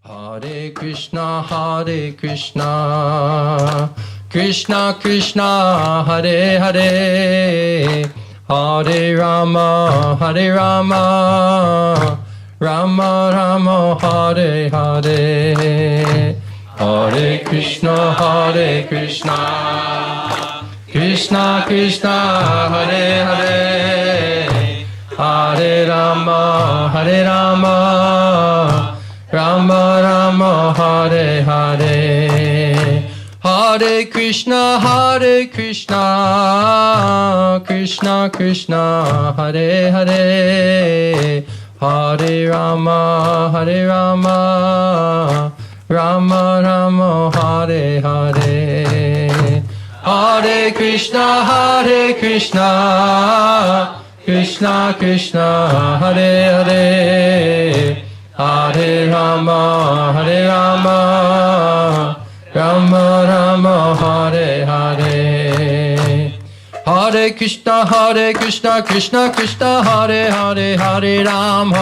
Hare Krishna, Krishna Krishna, Hare Hare, Hare Rama, Rama Rama, Hare Hare, Hare Krishna, Krishna Krishna, Hare Hare, Hare Rama, Rama Rama, Hare Hare, Hare Krishna, Krishna Krishna, Hare Hare, Hare Rama, Rama Rama, Hare Hare, Hare Krishna, Krishna Krishna, Hare Hare, Hare Rama, Rama Rama, Hare Hare, Hare Krishna, Krishna Krishna, Hare Hare, Hare Ram,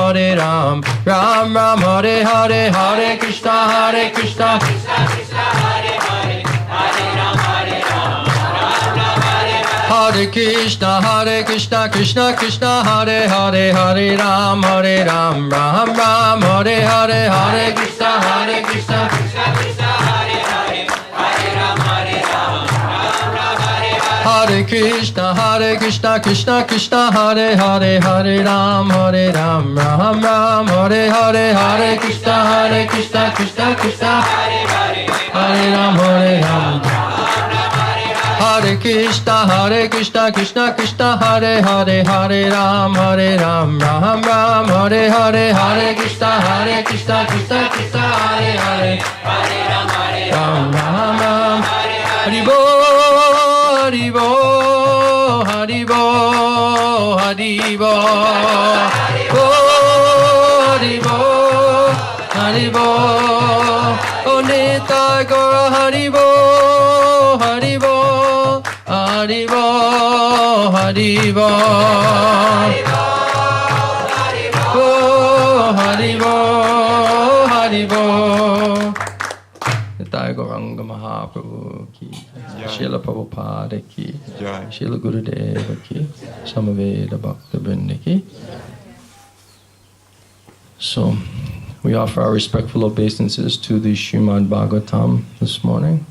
Ram Ram, Hare Hare, Hare Krishna, Krishna Krishna, Hare Hare, Hare Ram, Hare Krishna, Krishna Krishna, Hare Hare, Hare Ram, Ram Ram, Hare Hare, Hare Krishna, Krishna Krishna, Hare Hare, Hare Ram, Hare Krishna, Krishna Krishna, Hare Hare, Hare Ram, Ram Ram, Hare Hare, Hare Krishna, Krishna Krishna, Hare Hare, Hare Ram, Hare Krishna, Krishna Krishna, Hare Hare, Hare Ram, Ram Ram, Hare Hare, Hare Krishna, Krishna Krishna, Hare Hare, Hare Ram, Ram, Hari Bol, Hari Bol, Hari Bol, Hari Bol, Hari Bol, Hari Bol, O Nitya Gaura, Hari Bol, Hari Bol, Hari Bol, Hari Bol, Hari Bol, Hari Bol. Nitya Gauranga Mahaprabhu ki, Srila Prabhupada ki, Srila Gurudeva ki, Samaveda Bhakta Vrinda ki. So, we offer our respectful obeisances to the Srimad-Bhagavatam this morning.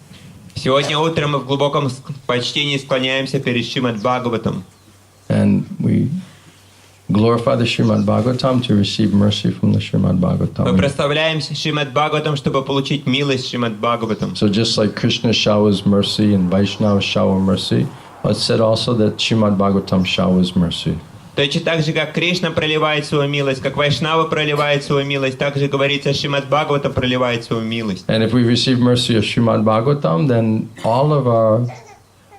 Сегодня утром мы в глубоком почтении склоняемся перед Шримад-Бхагаватам. And we glorify the Srimad-Bhagavatam to receive mercy from the Srimad-Bhagavatam. Мы прославляемся Шримад-Бхагаватам, чтобы получить милость Шримад-Бхагаватам. So just like Krishna showers mercy and Vaishnava shower mercy, it's said also that Srimad-Bhagavatam showers mercy. Точно так же, как Кришна проливает свою милость, как Вайшнава проливает свою милость, так же говорится, Шримад-Бхагаватам проливает свою милость. And if we receive mercy of Srimad-Bhagavatam, then all of our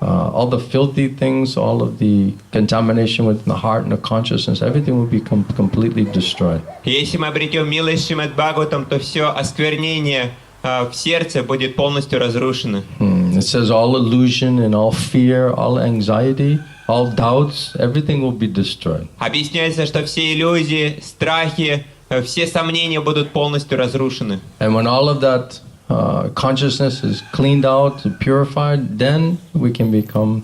all the filthy things, all of the contamination within the heart and the consciousness, everything will become completely destroyed. Если мы обретем милость Шримад-Бхагаватам, то все осквернение в сердце будет полностью разрушено. It says all illusion and all fear, all anxiety, all doubts, everything will be destroyed. Объясняется, что все иллюзии, страхи, все сомнения будут полностью разрушены. And when all of that consciousness is cleaned out, purified, then we can become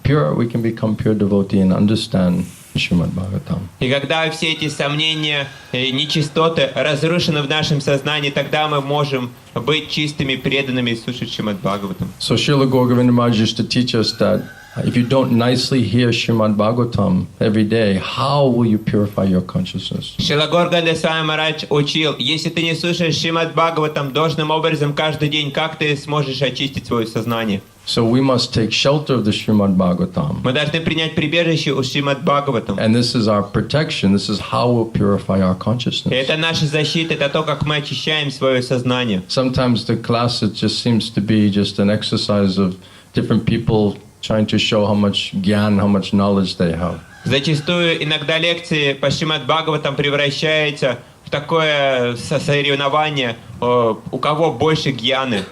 pure. We can become pure devotee and understand Srimad-Bhagavatam. И когда все эти сомнения, нечистоты разрушены в нашем сознании, тогда мы можем быть чистыми, преданными и слушать Шримад-Бхагаватам. So Srila Govinda Maharaj used to teach us that if you don't nicely hear Srimad-Bhagavatam every day, how will you purify your consciousness? Шрила Горганда Свами Марадж учил, если ты не слушаешь Шримад-Бхагаватам должным образом каждый день, как ты сможешь очистить свое сознание? So we must take shelter of the Srimad-Bhagavatam. Мы должны принять прибежище у Шримад-Бхагаватам. And this is our protection. This is how we'll purify our consciousness. Это наша защита, это то, как мы очищаем свое сознание. Sometimes the class, it just seems to be just an exercise of different people trying to show how much gyan, how much knowledge they have. Зачастую иногда лекции по Шримад-Бхагаватам превращаются в такое соревнование, у кого больше гьяны.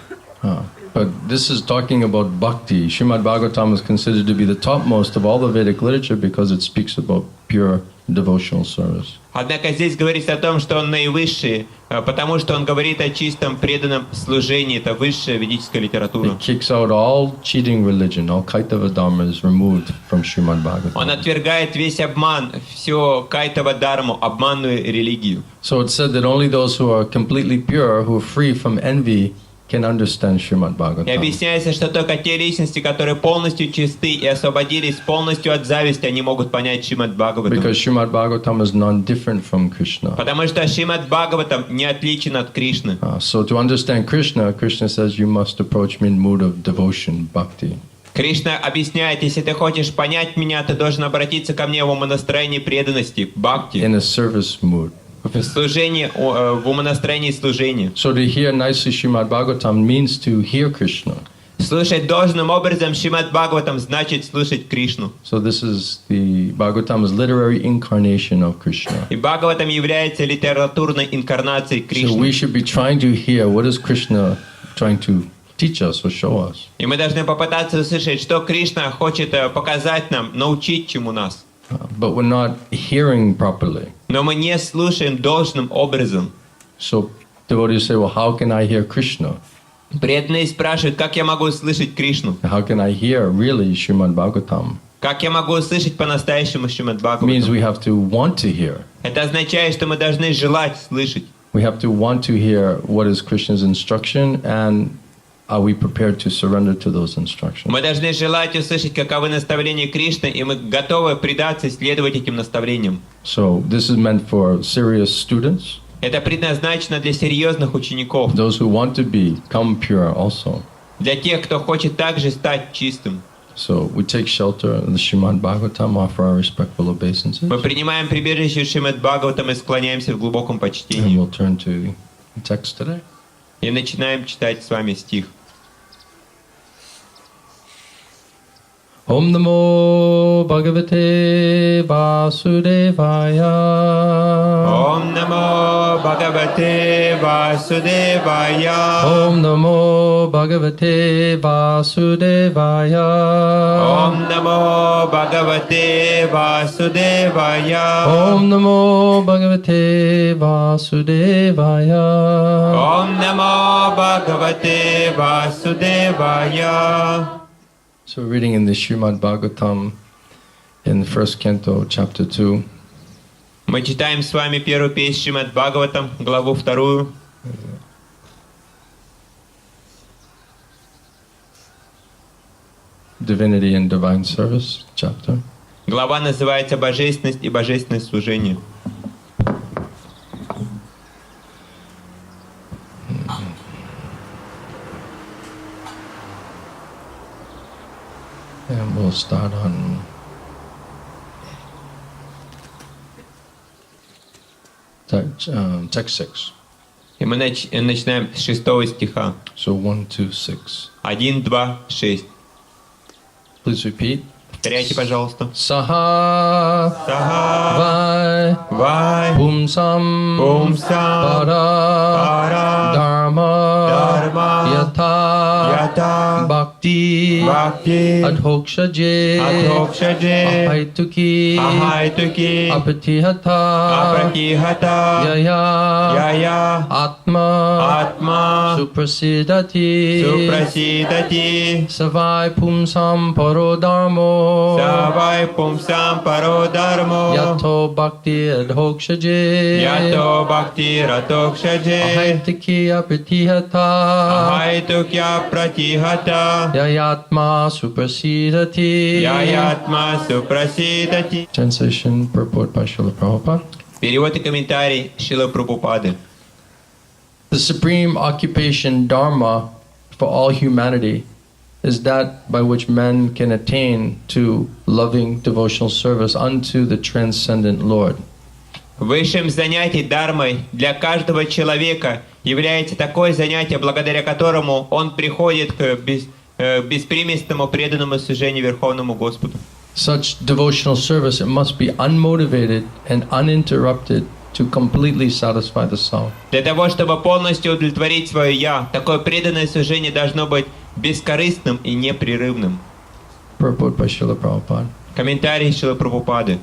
But this is talking about bhakti. Srimad-Bhagavatam is considered to be the topmost of all the Vedic literature because it speaks about pure devotional service. Однако здесь говорится о том, что он наивысший, потому что он говорит о чистом преданном служении. Это высшая ведическая литература. It kicks out all cheating religion, all Kaitava Dharma is removed from Srimad Bhagavatam. Он отвергает весь обман, всю кайтава дharmu, обманную религию. So it's said that only those who are completely pure, who are free from envy, can understand Srimad И Bhagavatam. объясняется, что только те личности, которые полностью чисты и освободились полностью от зависти, они могут понять Шримад Бхагаватам. Because Srimad Bhagavatam is non-different from Krishna. Потому что Шримад Бхагаватам не отличен от Кришны. So to understand Krishna, Krishna says you must approach me in mood of devotion, bhakti. Кришна объясняет, если ты хочешь понять меня, ты должен обратиться ко мне в умонастроении преданности, бхакти, In a service mood. в служении, в умонастроении служения. So to hear nicely Srimad Bhagavatam means to hear Krishna. Слушать должным образом Шримад Бхагаватам значит слушать Кришну. So this is the Bhagavatam's literary incarnation of Krishna. И Бхагаватам является литературной инкарнацией So we Кришны. should be trying to hear what is Krishna trying to teach us or show us. И мы должны попытаться услышать, что Кришна хочет показать нам, научить чему нас. But we're not hearing properly. Но мы не слушаем должным образом. So devotees say, well, how can I hear Krishna? Преданные спрашивают, как я могу услышать Кришну? How can I hear really Srimad Bhagavatam? Как я могу услышать по-настоящему Шримад It means Бхагаватам? we have to want to hear. Это означает, что мы должны желать слышать. We have to want to hear what is Krishna's instruction and are we prepared to surrender to those instructions. Мы должны желать услышать, каковы наставления Кришны, и мы готовы предаться и следовать этим наставлениям. So this is meant for serious students, Это предназначено для серьезных учеников, those who want to become pure also. для тех, кто хочет также стать чистым. So we take shelter in the Srimad Bhagavatam, offer our respectful obeisances, Мы принимаем прибежище Шримад Бхагаватам и склоняемся в глубоком and почтении. we'll turn to the text today. И начинаем читать с вами стих. Om Namo Bhagavate Vasudevaya. Ом намо Бхагавате Васудевая. Om Namo Bhagavate Vasudevaya. Ом намо Бхагавате Васудевая. Om Namo Bhagavate Vasudevaya. Ом намо Бхагавате Васудевая. So we're reading in the Srimad Bhagavatam in the first canto, chapter 2. Мы читаем с вами первую песнь Шримад Бхагаватам, главу 2. Divinity and Divine Service, chapter. Глава называется «Божественность и божественное служение». And we'll start on text 6. И мы начинаем с 6 стиха. So 1, 2, 6. 1, 2, 6. Please repeat. Повторяйте, пожалуйста. Saha Саха, Vai Вай, Pumsam Пумсам, Para Пара, Dharma Дharma, Yatha Ята, Bhakti Бхакти, Adhokshaje Адхокшаджи, Ahaituki Ахайтуки, Apatihata Апракихата, Yaya Яя, Atma Атма, Suprasidati Супрасидати, Savai Pumsam Paro Dharmo Савай Пумсам Пародармо, Yato Bhakti Adhokshaje Ято Бхакти Радокшаджи, Ahaitiki Apatihata Ахайтукья Пратихата, Yayatma Suprasidati. Яятма Супрасидати. Translation purport by Srila Prabhupada. Перевод и комментарий Шрилы Прабхупады. The supreme occupation dharma for all humanity is that by which men can attain to loving devotional service unto the transcendent Lord. Высшим занятием дармой для каждого человека является такое занятие, благодаря которому он приходит к беспримесному преданному служению Верховному Господу. Such devotional service, it must be unmotivated and uninterrupted to completely satisfy the soul. Для того, чтобы полностью удовлетворить свое «я», такое преданное служение должно быть бескорыстным и непрерывным. Purport by Srila Prabhupada. Комментарий Шрилы Прабхупады.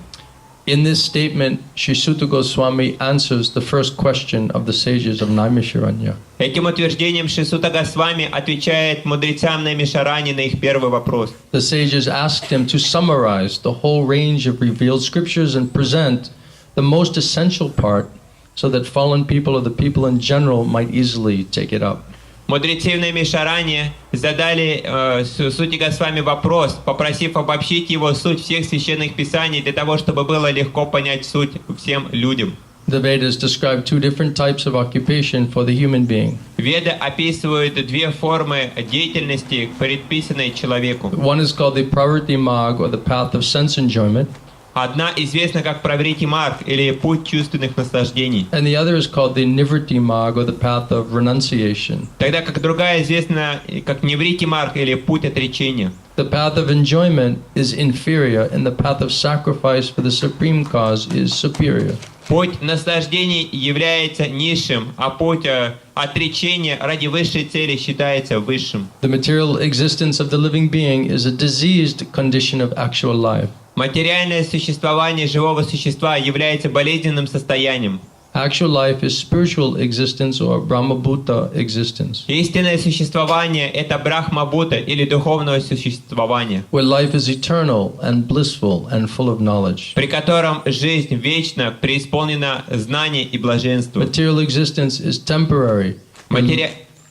In this statement, Sri Suta Goswami answers the first question of the sages of Naimisharanya. Этим утверждением Шри Сута Госвами отвечает мудрецам Наймишарани на их первый вопрос. The sages asked him to summarize the whole range of revealed scriptures and present the most essential part so that fallen people or the people in general might easily take it up. Мудрецы в Наймишаране задали Сути Госвами вопрос, попросив обобщить его суть всех священных писаний для того, чтобы было легко понять суть всем людям. The Vedas describe two different types of occupation for the human being. Веды описывают две формы деятельности, предписанные человеку. One is called the Pravriti Marg, or the path of sense enjoyment. Одна известна как Праврити Марг, или путь чувственных наслаждений. And the other is called the Nivriti Marg, or the path of renunciation. Тогда как другая известна как Ниврити Марг, или путь отречения. The path of enjoyment is inferior, and the path of sacrifice for the supreme cause is superior. Путь наслаждений является низшим, а путь отречения ради высшей цели считается высшим. The material existence of the living being is a diseased condition of actual life. Материальное существование живого существа является болезненным состоянием. Actual life is spiritual existence or Brahmabhuta existence, Истинное существование – это Брахмабута или духовное существование, where life is eternal and blissful and full of knowledge. при котором жизнь вечна, преисполнена знаний и блаженства. Material existence is temporary,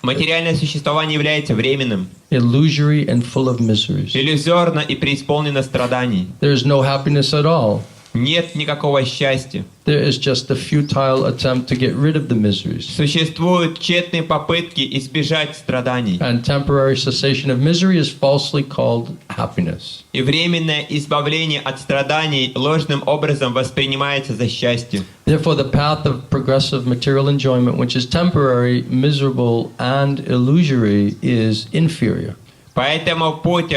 Материальное существование является временным, illusory and full of miseries. иллюзорно и преисполнено страданий. There is no happiness at all. Нет никакого счастья. There is just a futile attempt to get rid of the miseries. Существуют тщетные попытки избежать страданий. And temporary cessation of misery is falsely called happiness. И временное избавление от страданий ложным образом воспринимается за счастье. Therefore, the path of progressive material enjoyment, which is temporary, miserable, and illusory, is inferior. Поэтому путь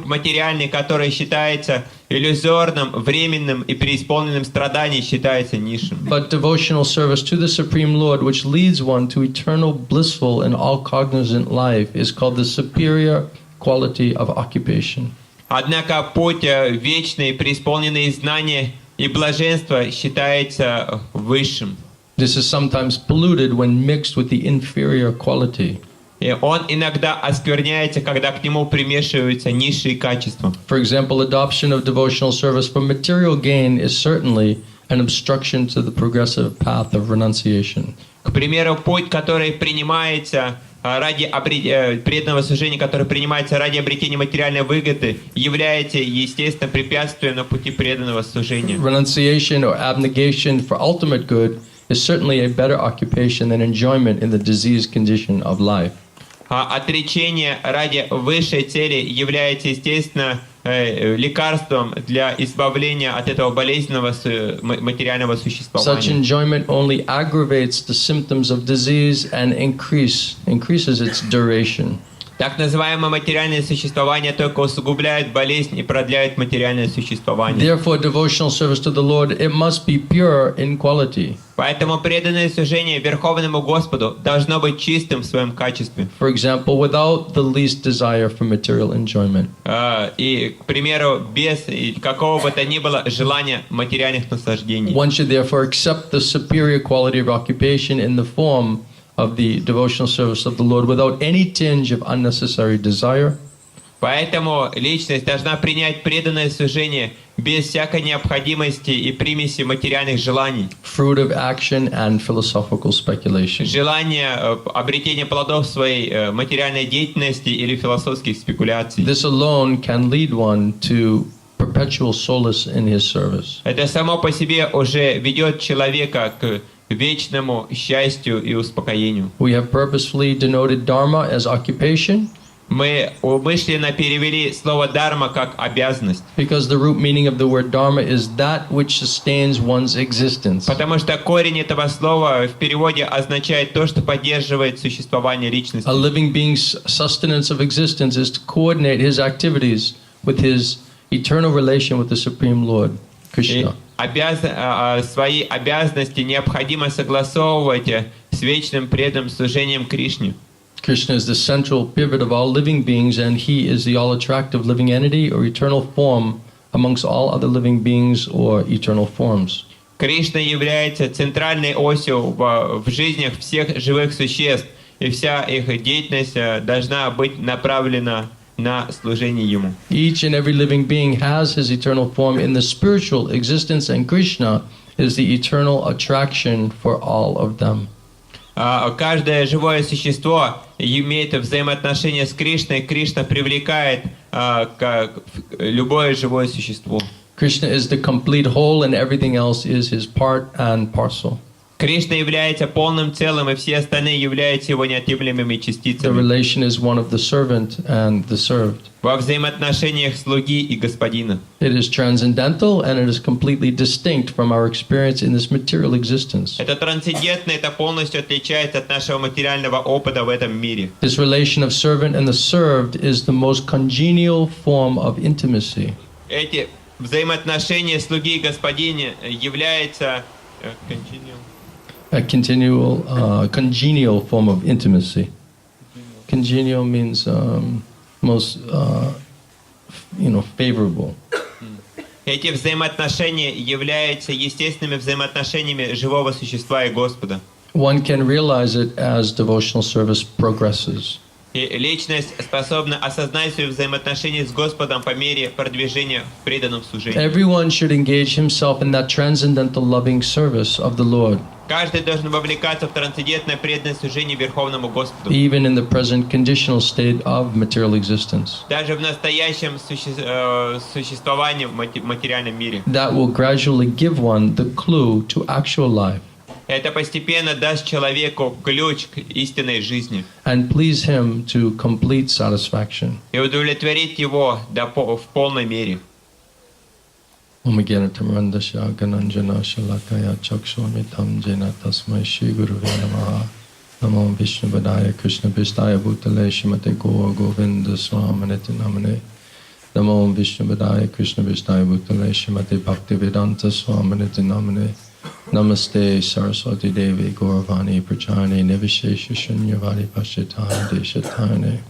материальный, который считается иллюзорным, временным и преисполненным страданий, считается низшим. But devotional service to the Supreme Lord, which leads one to eternal, blissful, and all-cognizant life, is called the superior quality of occupation. Однако путь вечный, преисполненный знания и блаженства, считается высшим. This is sometimes polluted when mixed with the inferior quality. И он иногда оскверняется, когда к нему примешиваются низшие качества. For example, adoption of devotional service for material gain is certainly an obstruction to the progressive path of renunciation. К примеру, путь, который принимается ради преданного служения, который принимается ради обретения материальной выгоды, является, естественно, препятствием на пути преданного служения. Renunciation or abnegation for ultimate good is certainly a better occupation than enjoyment in the diseased condition of life. Отречение ради высшей цели является, естественно, лекарством для избавления от этого болезненного материального существования. Such enjoyment only aggravates the symptoms of disease and increases its duration. Так называемое материальное существование только усугубляет болезнь и продляет материальное существование. Therefore, devotional service to the Lord, it must be pure in quality. Поэтому преданное служение Верховному Господу должно быть чистым в своем качестве. For example, without the least desire for material enjoyment. И, к примеру, без какого бы то ни было желания материальных наслаждений. One should therefore accept the superior quality of occupation in the form of the devotional service of the Lord without any tinge of unnecessary desire. Поэтому личность должна принять преданное служение без всякой необходимости и примеси материальных желаний. Fruit of action and philosophical speculation. Желание обретения плодов своей материальной деятельности или философских спекуляций. This alone can lead one to perpetual solace in his service. Это само по себе уже ведет человека к вечному счастью и успокоению. We have purposefully denoted dharma as occupation. Мы умышленно перевели слово «дарма» как «обязанность». Because the root meaning of the word dharma is that which sustains one's existence. Потому что корень этого слова в переводе означает то, что поддерживает существование личности. A living being's sustenance of existence is to coordinate his activities with his eternal relation with the Supreme Lord, Krishna. Свои обязанности необходимо согласовывать с вечным преданным служением Кришне. Krishna is the central pivot of all living beings, and he is the all-attractive living entity or eternal form amongst all other living beings or eternal forms. Кришна является центральной осью в жизнях всех живых существ, и вся их деятельность должна быть направлена на служение Ему. Each and every living being has his eternal form in the spiritual existence, and Krishna is the eternal attraction for all of them. Каждое живое существо имеет взаимоотношения с Кришной. Кришна привлекает любое живое существо. Krishna is the complete whole, and everything else is his part and parcel. Кришна является полным целым, и все остальные являются его неотъемлемыми The частицами. relation is one of the servant and the served. Во взаимоотношениях слуги и господина. It is transcendental, and it is completely distinct from our experience in this material existence. Это трансцендентно, это полностью отличается от нашего материального опыта в этом мире. This relation of servant and the served is the most congenial form of intimacy. Эти взаимоотношения слуги и господина являются A congenial form of intimacy. Congenial means most, favorable. Эти взаимоотношения являются естественными взаимоотношениями живого существа и Господа. One can realize it as devotional service progresses. И личность способна осознать свои взаимоотношения с Господом по мере продвижения в преданном служении. Everyone should engage himself in that transcendental loving service of the Lord, Каждый должен вовлекаться в трансцендентное преданное служение Верховному Господу. even in the present conditional state of material existence. Даже в настоящем существовании в материальном мире. That will gradually give one the clue to actual life Это постепенно даст человеку ключ к истинной жизни and please him to complete satisfaction. и удовлетворит его в полной мере. Om Gyanatamarandasya Gananjana Shalakaya Chakshurmitam Jena Tasmai Shri Guruve Namaha. Namo Vishnu Vadaya Krishna Pishtaya Bhutale Shrimate Gaur Govinda Swaminiti Namane. Namo Vishnu Vadaya Krishna Pishtaya Bhutale Shrimate Bhaktivedanta Swaminiti Namane. Namaste Saraswati Devi Gauravani Prachane Nivishesha Shunyavadi Pashatane Deshatane.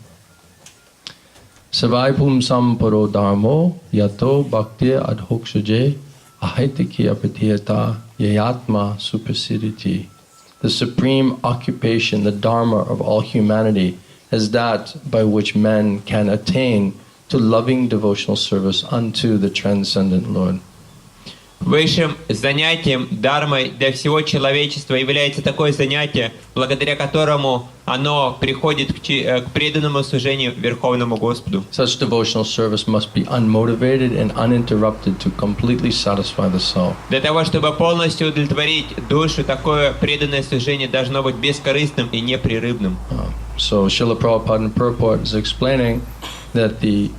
Savai Pumsam Paro Dharmo Yato Bhaktiya Adhokshaje Ahaitiki Apatiyata Yayatma Suprasiditi. The supreme occupation, the dharma of all humanity, is that by which men can attain to loving devotional service unto the transcendent Lord. Высшим занятием дармой для всего человечества является такое занятие, благодаря которому оно приходит к преданному служению Верховному Господу. Such devotional service must be unmotivated and uninterrupted to completely satisfy the soul. Для того, чтобы полностью удовлетворить душу, такое преданное служение должно быть бескорыстным и непрерывным. So Srila Prabhupada in purport is explaining that the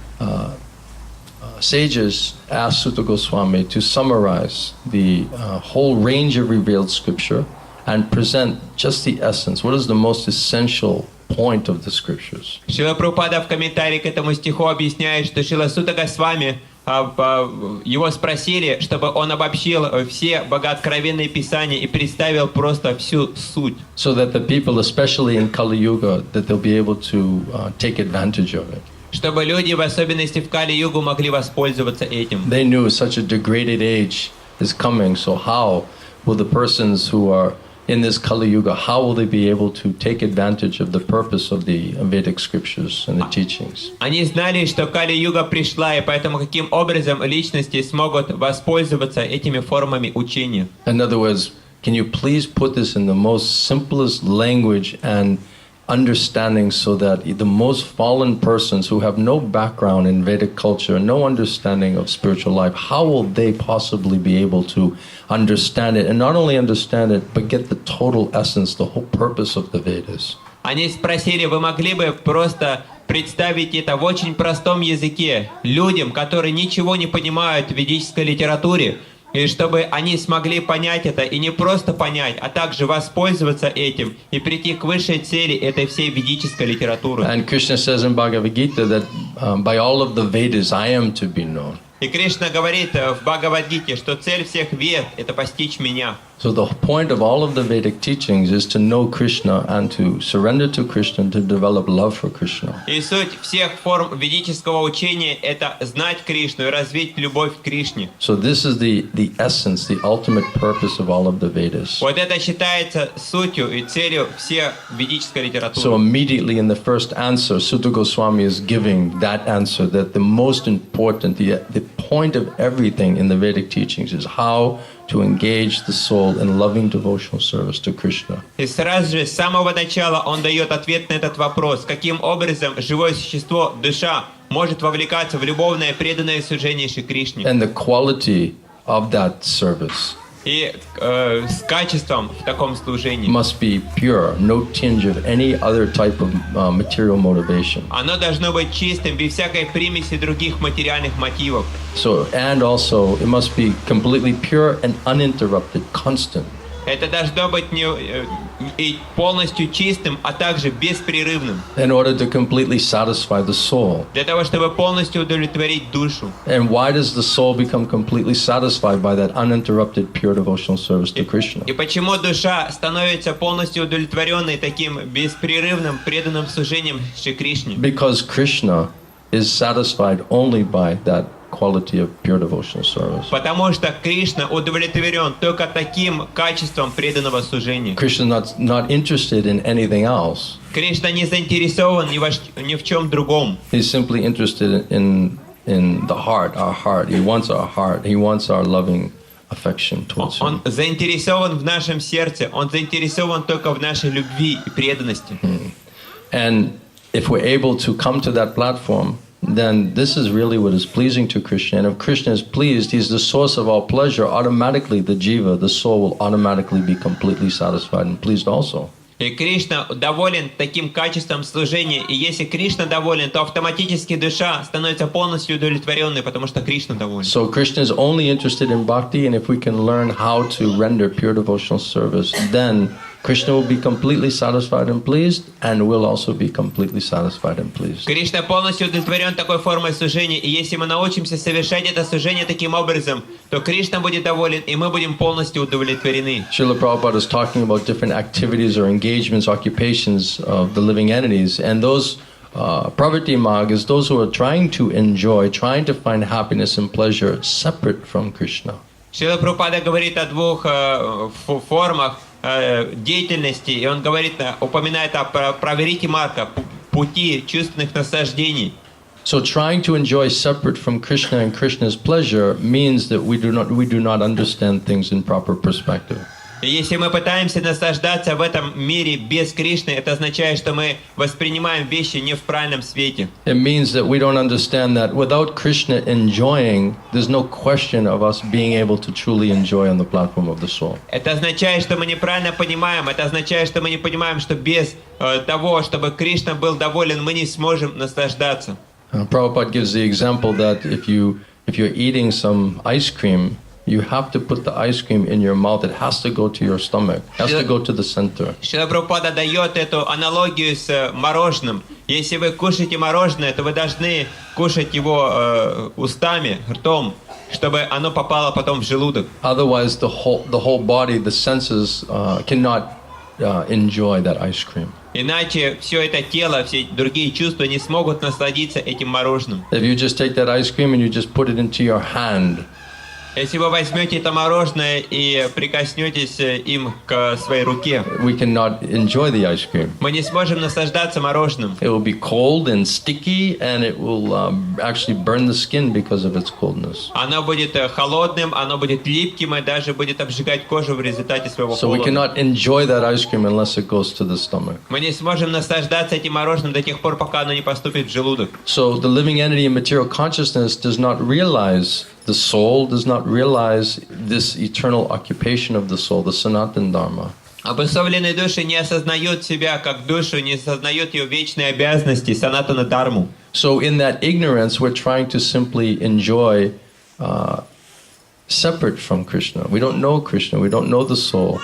sages asked Sutta Goswami to summarize the whole range of revealed scripture and present just the essence. What is the most essential point of the scriptures? Шрила Прабхупада в комментарии к этому стиху объясняет, что Шрила Сутта Госвами его спросили, чтобы он обобщил все богооткровенные писания и представил просто всю суть. So that the people, especially in Kali Yuga, that they'll be able to take advantage of it. Чтобы люди, в особенности в Кали-югу, могли воспользоваться этим. They knew such a degraded age is coming, so how will the persons who are in this Kali Yuga, how will they be able to take advantage of the purpose of the Vedic scriptures and the teachings? Они знали, что Кали-юга пришла, и поэтому каким образом личности смогут воспользоваться этими формами учения. In other words, can you please put this in the most simplest language and understanding so that the most fallen persons who have no background in Vedic culture, no understanding of spiritual life, how will they possibly be able to understand it? And not only understand it, but get the total essence, the whole purpose of the Vedas. Они спросили, вы могли бы просто представить это в очень простом языке людям, которые ничего не понимают в ведической литературе, и чтобы они смогли понять это, и не просто понять, а также воспользоваться этим и прийти к высшей цели этой всей ведической литературы. And Krishna says in Bhagavad Gita that by all of the Vedas I am to be known. И Кришна говорит в Бхагавад-гите, что цель всех вед — это постичь меня. So the point of all of the Vedic teachings is to know Krishna and to surrender to Krishna, to develop love for Krishna. И суть всех форм ведического учения – это знать Кришну и развить любовь к Кришне. So this is the essence, the ultimate purpose of all of the Vedas. Вот это считается сутью и целью всей ведической литературы. So immediately in the first answer, Sutta Goswami is giving that answer, that the most important, the point of everything in the Vedic teachings is how to engage the soul in loving devotional service to Krishna. И сразу же, с самого начала, он дает ответ на этот вопрос, каким образом живое существо, душа, может вовлекаться в любовное преданное служение Шри Кришне. And the quality of that service И с качеством в таком служении. must be pure, no tinge of any other type of material motivation. Оно должно быть чистым, без всякой примеси других материальных мотивов. So, and also it must be completely pure and uninterrupted, constant. Это должно быть и полностью чистым, а также беспрерывным. In order to completely satisfy the soul. Для того, чтобы полностью удовлетворить душу. And why does the soul become completely satisfied by that uninterrupted, pure devotional service to Krishna? И почему душа становится полностью удовлетворенной таким беспрерывным преданным служением Шри Кришне? Because Krishna is satisfied only by that quality of pure devotional service. Потому что Кришна удовлетворен только таким качеством преданного служения. Krishna not interested in anything else. Кришна не заинтересован ни в чем другом. He's simply interested in the heart, our heart. He wants our heart. He wants our loving affection towards him. Он заинтересован в нашем сердце. Он заинтересован только в нашей любви и преданности. And if we're able to come to that platform, then this is really what is pleasing to Krishna. And if Krishna is pleased, he's the source of all pleasure. Automatically, the jiva, the soul, will automatically be completely satisfied and pleased also. И Кришна доволен таким качеством служения. И если Кришна доволен, то автоматически душа становится полностью удовлетворенной, потому что Кришна доволен. So Krishna is only interested in bhakti, and if we can learn how to render pure devotional service, then Krishna will be completely satisfied and pleased, and we'll also be completely satisfied and pleased. Кришна полностью удовлетворен такой формой служения, и если мы научимся совершать это служение таким образом, то Кришна будет доволен, и мы будем полностью удовлетворены. Srila Prabhupada is talking about different activities or engagements, occupations of the living entities, and those pravritti marg is those who are trying to enjoy, trying to find happiness and pleasure separate from Krishna. Шрила Прабхупада говорит о двух формах деятельности, и он говорит, упоминает о праврити марга, пути чувственных наслаждений. So trying to enjoy separate from Krishna and Krishna's pleasure means that we do not understand things in proper perspective. И если мы пытаемся наслаждаться в этом мире без Кришны, это означает, что мы воспринимаем вещи не в правильном свете. It means that we don't understand that without Krishna enjoying, there's no question of us being able to truly enjoy on the platform of the soul. Это означает, что мы неправильно понимаем. Это означает, что мы не понимаем, что без того, чтобы Кришна был доволен, мы не сможем наслаждаться. Prabhupada gives the example that if you're eating some ice cream, you have to put the ice cream in your mouth. It has to go to your stomach. It has to go to the center. Шрила Прабхупада дает эту аналогию с мороженым. Если вы кушаете мороженое, то вы должны кушать его устами, ртом, чтобы оно попало потом в желудок. Otherwise, the whole body, the senses cannot enjoy that ice cream. Иначе все это тело, все другие чувства не смогут насладиться этим мороженым. If you just take that ice cream and you just put it into your hand, Если вы возьмете это мороженое и прикоснетесь им к своей руке, we cannot enjoy the ice cream. мы не сможем наслаждаться мороженым. It will be cold and sticky, and it will actually burn the skin because of its coldness. Оно будет холодным, оно будет липким и даже будет обжигать кожу в результате своего So we холода. cannot enjoy that ice cream unless it goes to the stomach. Мы не сможем наслаждаться этим мороженым до тех пор, пока оно не поступит в желудок. So the living entity in material consciousness does not realize, the soul does not realize this eternal occupation of the soul, the Sanatan Dharma. Обусловленные души не осознают себя как душу, не осознают ее вечные обязанности, санатана дharmu. So in that ignorance, we're trying to simply enjoy separate from Krishna. We don't know Krishna, we don't know the soul.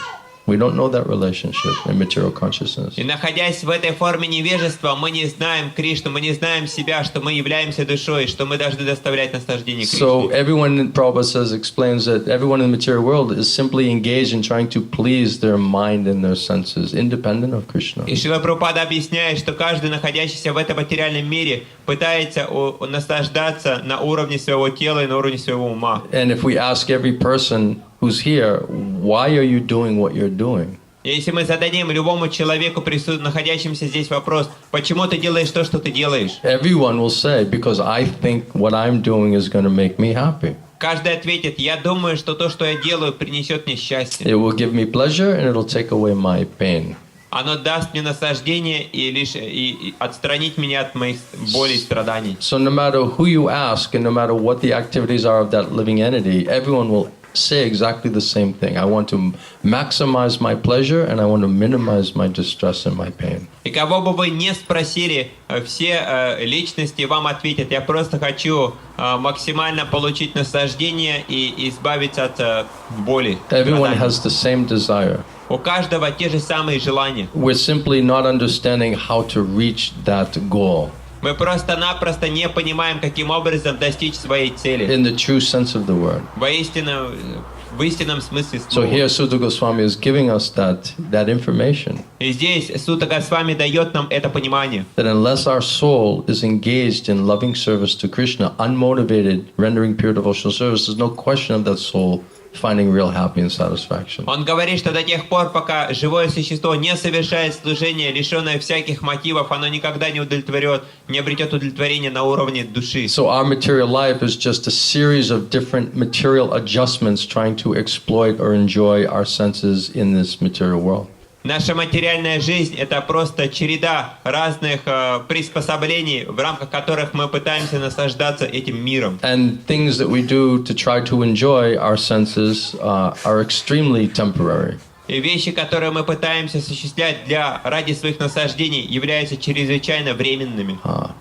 We don't know that relationship in material consciousness. И находясь в этой форме невежества, мы не знаем Кришну, мы не знаем себя, что мы являемся душой, что мы должны доставлять наслаждение So Кришне. everyone, Prabhupada says, explains that everyone in the material world is simply engaged in trying to please their mind and their senses, independent of Krishna. И Шрила Прабхупада объясняет, что каждый, находящийся в этом материальном мире, пытается наслаждаться на уровне своего тела и на уровне своего ума. And if we ask every person who's here, why are you doing what you're doing? И если мы зададим любому человеку, находящемуся здесь, вопрос, почему ты делаешь то, что ты делаешь? Everyone will say, because I think what I'm doing is going to make me happy. Каждый ответит, я думаю, что то, что я делаю, принесет мне счастье. It will give me pleasure and it'll take away my pain. Оно даст мне наслаждение и отстранить меня от моих болей и страданий. So no matter who you ask and no matter what the activities are of that living entity, everyone will say exactly the same thing. I want to maximize my pleasure and I want to minimize my distress and my pain. И кого бы вы не спросили, все личности вам ответят, я просто хочу максимально получить наслаждение и избавиться от боли. Everyone страданий. has the same desire. У каждого те же самые желания. We're simply not understanding how to reach that goal Мы просто-напросто не понимаем, каким образом достичь своей цели. in the true sense of the word. В истинном смысле So слова. here Sutta Goswami is giving us that information. И здесь Сутта Госвами дает нам это понимание. That unless our soul is engaged in loving service to Krishna, unmotivated, rendering pure devotional service, there's no question of that soul finding real happiness and satisfaction. Он говорит, что до тех пор, пока живое существо не совершает служение, лишенное всяких мотивов, оно никогда не обретет удовлетворение на уровне души. So our material life is just a series of different material adjustments trying to exploit or enjoy our senses in this material world. Наша материальная жизнь — это просто череда разных приспособлений, в рамках которых мы пытаемся наслаждаться этим миром. And things that we do to try to enjoy our senses are extremely temporary. И вещи, которые мы пытаемся осуществлять ради своих наслаждений, являются чрезвычайно временными.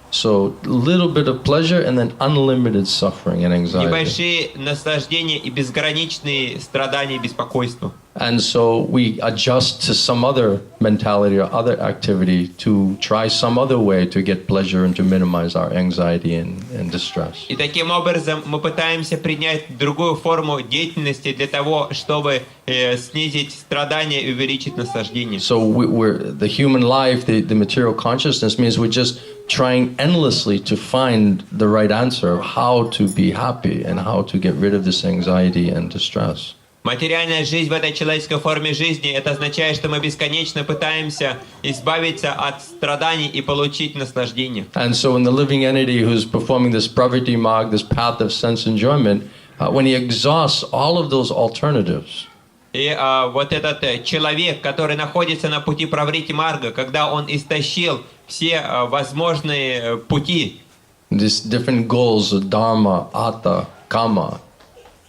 So little bit of pleasure and then unlimited suffering and anxiety. Небольшие наслаждения и безграничные страдания и беспокойство. And so we adjust to some other mentality or other activity to try some other way to get pleasure and to minimize our anxiety and distress. И таким образом мы пытаемся принять другую форму деятельности для того, чтобы снизить страдания и увеличить наслаждение. So the human life, the material consciousness means we're just trying endlessly to find the right answer of how to be happy and how to get rid of this anxiety and distress. Материальная жизнь в этой человеческой форме жизни, это означает, что мы бесконечно пытаемся избавиться от страданий и получить наслаждение. And so in the living entity who's performing this pravritti marg, this path of sense enjoyment, when he exhausts all of those alternatives, И вот этот человек, который находится на пути праврити марга, когда он истощил все возможные пути, these different goals of dharma, artha, kama,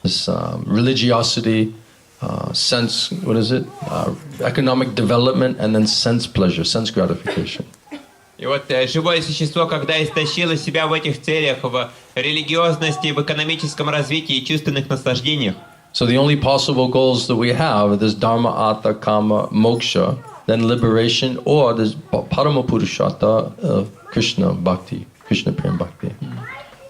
this religiosity, sense, economic development, and then sense pleasure, sense gratification. И вот живое существо, когда истощило себя в этих целях, в религиозности, в экономическом развитии и чувственных наслаждениях. So the only possible goals that we have are this dharma, artha, kama, moksha, then liberation, or this parama purushata, Krishna bhakti, Krishna prem bhakti.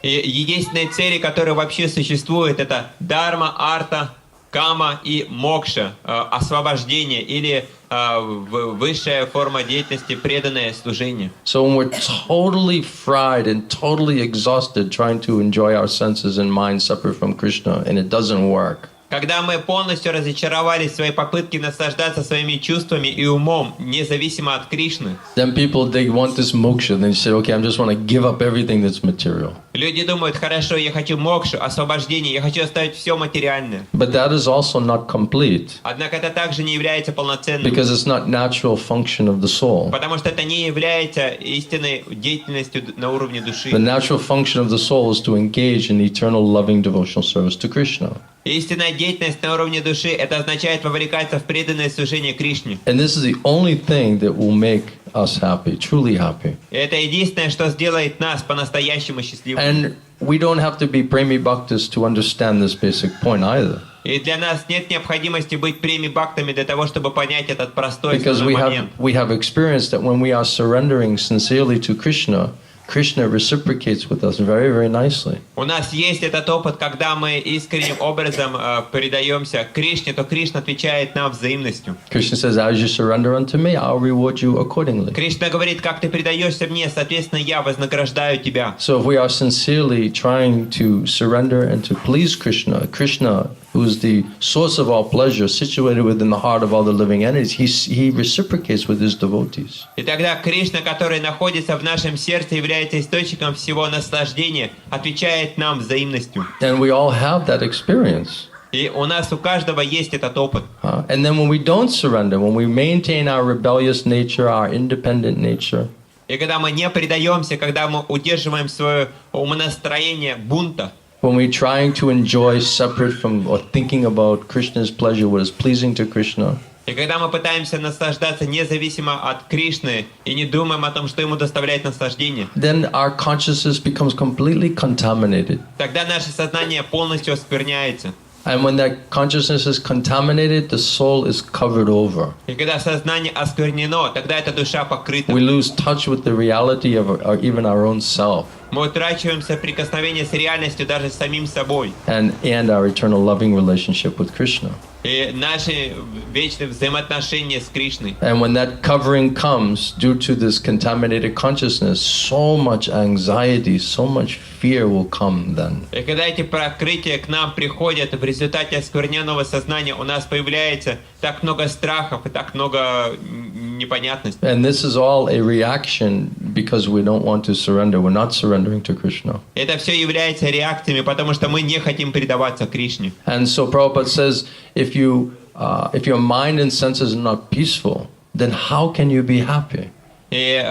И единственные цели, которые вообще существуют, это дарма, арта, кама и мокша, освобождение или высшая форма деятельности, преданное служение. So when we're totally fried and totally exhausted trying to enjoy our senses and mind separate from Krishna, and it doesn't work, Когда мы полностью разочаровались в своей попытке наслаждаться своими чувствами и умом, независимо от Кришны, then people, they want this moksha, and they say, okay, I just want to give up everything that's material. люди думают, хорошо, я хочу мокшу, освобождение, я хочу оставить все материальное. But that is also not complete, Однако это также не является полноценным, because it's not natural function of the soul. потому что это не является истинной деятельностью на уровне души. The natural function of the soul is to engage in eternal loving devotional service to Krishna. Истинная деятельность на уровне души, это означает вовлекаться в преданное служение Кришне. And this is the only thing that will make us happy, truly happy. И это единственное, что сделает нас по-настоящему счастливыми. And we don't have to be premi bhaktas to understand this basic point either. И И для нас нет необходимости быть преми-бхактами для того, чтобы понять этот простой Because основной момент. we have experienced that when we are surrendering sincerely to Krishna, Krishna reciprocates with us very, very nicely. У нас есть этот опыт, когда мы искренним образом предаемся Кришне, то Кришна отвечает нам взаимностью. Krishna says, as you surrender unto me, I'll reward you accordingly. Кришна говорит, как ты предаешься мне, соответственно, я вознаграждаю тебя. So if we are sincerely trying to surrender and to please Krishna, Krishna, who is the source of all pleasure, situated within the heart of all the living entities, he reciprocates with his devotees. И тогда Кришна, который находится в нашем сердце, является источником всего наслаждения, отвечает нам взаимностью. And we all have that experience. И у нас у каждого есть этот опыт. And then when we don't surrender, when we maintain our rebellious nature, our independent nature, И когда мы не предаемся, когда мы удерживаем свое умонастроение бунта, when we're trying to enjoy separate from or thinking about Krishna's pleasure, what is pleasing to Krishna, и когда мы пытаемся наслаждаться независимо от Кришны и не думаем о том, что ему доставляет наслаждение, then our consciousness becomes completely contaminated. тогда наше сознание полностью оскверняется. And when that consciousness is contaminated, the soul is covered over. И когда сознание осквернено, тогда эта душа покрыта. We lose touch with the reality of even our own self Мы утрачиваем соприкосновение с реальностью даже с самим собой. and our eternal loving relationship with Krishna. И наши вечные взаимоотношения с Кришной. And when that covering comes due to this contaminated consciousness, so much anxiety, so much fear will come then. И когда эти прокрытия к нам приходят в результате оскверненного сознания, у нас появляется так много страхов и так много непонятностей. And this is all a reaction because we don't want to surrender. We're not surrendering to Krishna. Это все является реакциями, потому что мы не хотим предаваться Кришне. And so Prabhupada says, if your mind and senses are not peaceful, then how can you be happy? И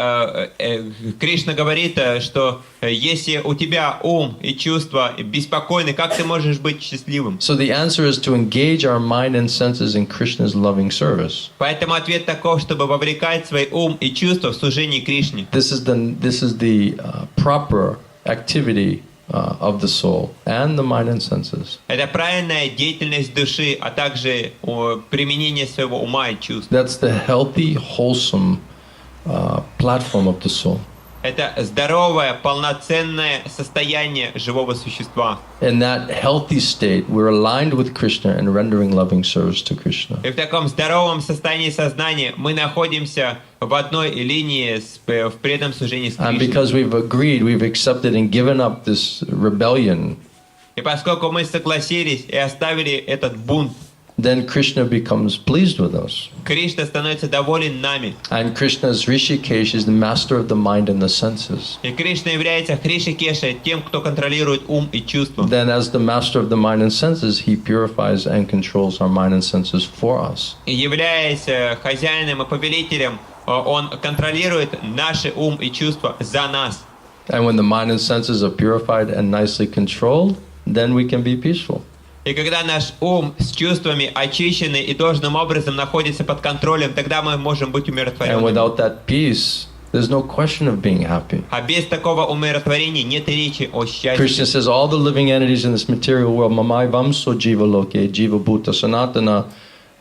Кришна говорит, что если у тебя ум и чувства беспокойны, как ты можешь быть счастливым? So the answer is to engage our mind and senses in Krishna's loving service. Поэтому ответ таков, чтобы вовлекать свой ум и чувства в служение Кришне. This is the proper activity of the soul and the mind and senses. Это правильная деятельность души, а также применение своего ума и чувств. That's the healthy, wholesome platform of the soul. Это здоровое, полноценное состояние живого существа. In that healthy state, we're aligned with Krishna and rendering loving service to Krishna. И в таком здоровом состоянии сознания мы находимся в одной линии в преданном служении с And Кришной. because we've agreed, we've accepted and given up this rebellion, И поскольку мы согласились и оставили этот бунт, then Krishna becomes pleased with us. Кришна становится доволен нами. And Krishna's Rishikesh is the master of the mind and the senses. И Кришна является Хришикешей, тем, кто контролирует ум и чувства. Then as the master of the mind and senses, he purifies and controls our mind and senses for us. И являясь хозяином и повелителем, он контролирует наши ум и чувства за нас. And when the mind and senses are purified and nicely controlled, then we can be peaceful. И когда наш ум с чувствами очищены и должным образом находится под контролем, тогда мы можем быть And умиротворенными. without that peace, there's no question of being happy. А без такого умиротворения нет речи о счастье. Krishna says all the living entities in this material world, Mamai Vamso Jiva Loke, Jiva Bhuta Sanatana,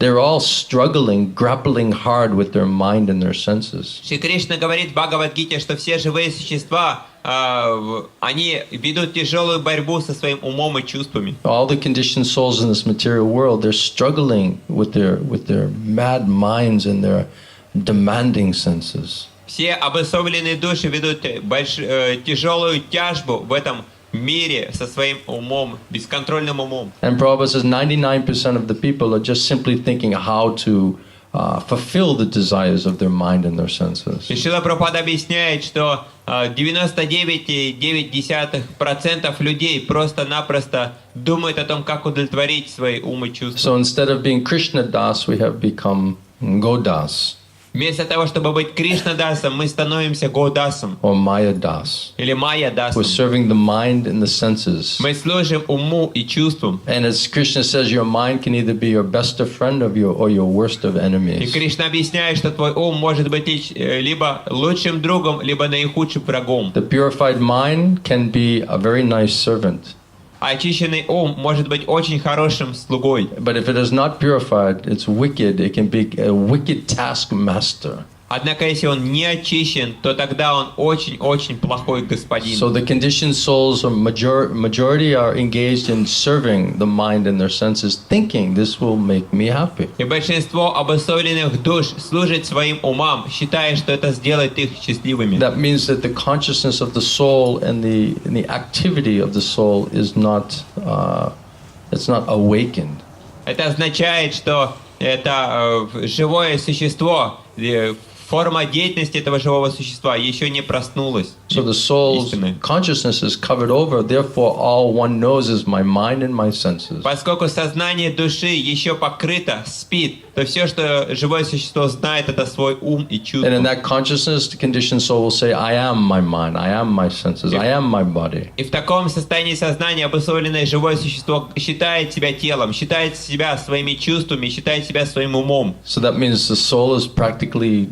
they're all struggling, grappling hard with their mind and their senses. Шри Кришна говорит в Бхагавад-гите, что все живые существа, они ведут тяжелую борьбу со своим умом и чувствами. All the conditioned souls in this material world, they're struggling with their mad minds and their demanding senses. Все обусловленные души ведут тяжелую тяжбу в этом мире со своим умом, бесконтрольным умом. And Prabhupada says 99% of the people are just simply thinking how to fulfill the desires of their mind and their senses. И Шрила Прабхупада объясняет, что 99,9% людей просто-напросто думают о том, как удовлетворить свои ум и чувства. So instead of being Krishna Das, we have become Godas Вместо того, чтобы быть Кришна-дасом, мы становимся Годасом or Maya Das. или Майя-дасом. We're serving the mind and the senses. Мы служим уму и чувствам. And as Krishna says, your mind can either be your best of friend or your worst of И enemies. Кришна объясняет, что твой ум может быть либо лучшим другом, либо наихудшим врагом. The purified mind can be a very nice servant. А очищенный ум может быть очень хорошим слугой. But if it is not purified, it's wicked. It can be a wicked taskmaster. Однако, если он не очищен, то тогда он очень-очень плохой господин. So the conditioned souls, majority are engaged in serving the mind and their senses, thinking this will make me happy. И большинство обусловленных душ служит своим умам, считая, что это сделает их счастливыми. That means that the consciousness of the soul and the activity of the soul is not, it's not awakened. Это означает, что это живое существо, форма деятельности этого живого существа еще не проснулась. So the soul's consciousness is covered over, therefore all one knows is my mind and my senses. Поскольку сознание души еще покрыто, спит, то все, что живое существо знает, это свой ум и чувства. And in that consciousness, the conditioned soul will say, I am my mind, I am my senses, I am my body. И в таком состоянии сознания обусловленное живое существо считает себя телом, считает себя своими чувствами, считает себя своим умом. So that means the soul is practically